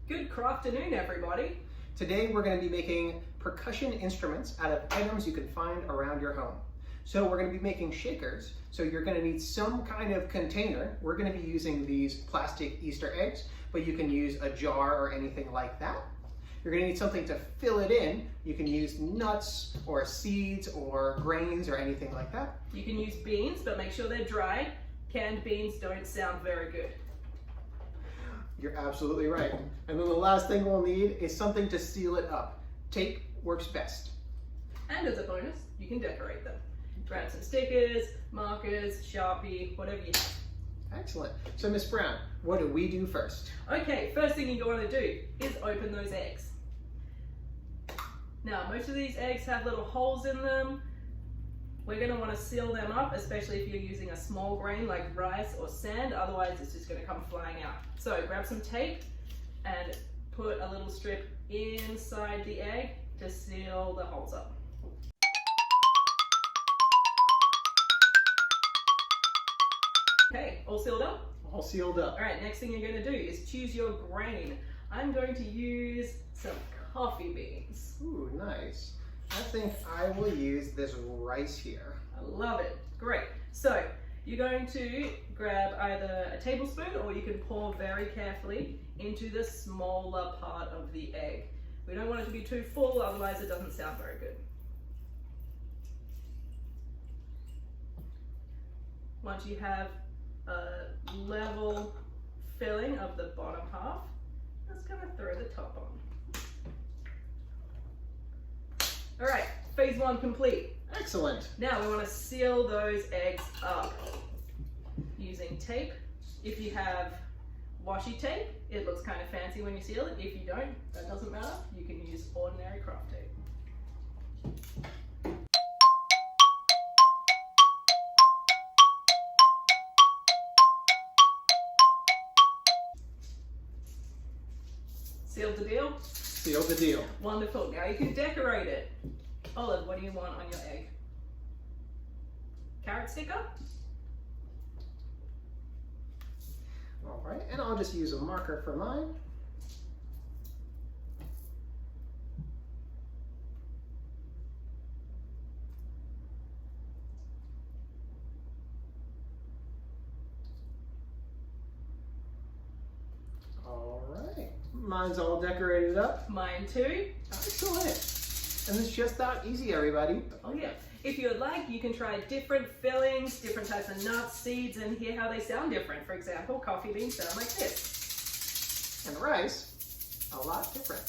Good afternoon, everybody. Today we're going to be making percussion instruments out of items you can find around your home. So we're going to be making shakers, so you're going to need some kind of container. We're going to be using these plastic Easter eggs, but you can use a jar or anything like that. You're going to need something to fill it in. You can use nuts or seeds or grains or anything like that. You can use beans, but make sure they're dry. Canned beans don't sound very good. You're absolutely right. And then the last thing we'll need is something to seal it up. Tape works best. And as a bonus, you can decorate them. Grab some stickers, markers, Sharpie, whatever you have. Excellent. So Miss Brown, what do we do first? Okay, first thing you want to do is open those eggs. Now, most of these eggs have little holes in them. We're going to want to seal them up, especially if you're using a small grain like rice or sand, otherwise it's just going to come flying out. So grab some tape and put a little strip inside the egg to seal the holes up. Okay, all sealed up? All sealed up. All right, next thing you're going to do is choose your grain. I'm going to use some coffee beans. Ooh, nice. I think I will use this rice here. I love it. Great. So you're going to grab either a tablespoon or you can pour very carefully into the smaller part of the egg. We don't want it to be too full, otherwise it doesn't sound very good. Once you have a level filling of the bottom half, let's kind of throw the top on. All right, phase one complete. Excellent. Now we want to seal those eggs up using tape. If you have washi tape, it looks kind of fancy when you seal it. If you don't, that doesn't matter. You can use ordinary craft tape. Sealed the deal? Sealed the deal. Wonderful. Now you can decorate it. Olive, what do you want on your egg? Carrot sticker? All right, and I'll just use a marker for mine. All right, mine's all decorated up. Mine too. Excellent. And it's just that easy, everybody. Oh yeah. If you'd like, you can try different fillings, different types of nuts, seeds, and hear how they sound different. For example, coffee beans sound like this. And rice, a lot different.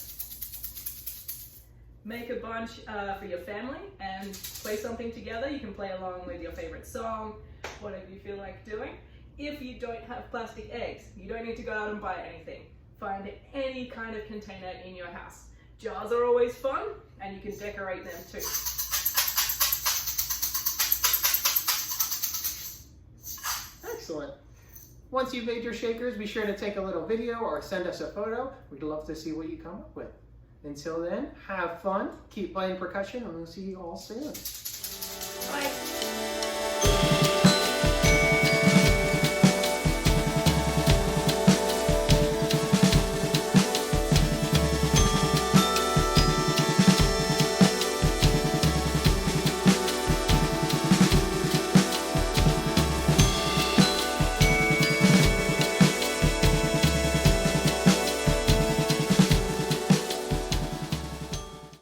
Make a bunch for your family and play something together. You can play along with your favorite song, whatever you feel like doing. If you don't have plastic eggs, you don't need to go out and buy anything. Find any kind of container in your house. Jars are always fun, and you can decorate them too. Excellent. Once you've made your shakers, be sure to take a little video or send us a photo. We'd love to see what you come up with. Until then, have fun, keep playing percussion, and we'll see you all soon. Bye.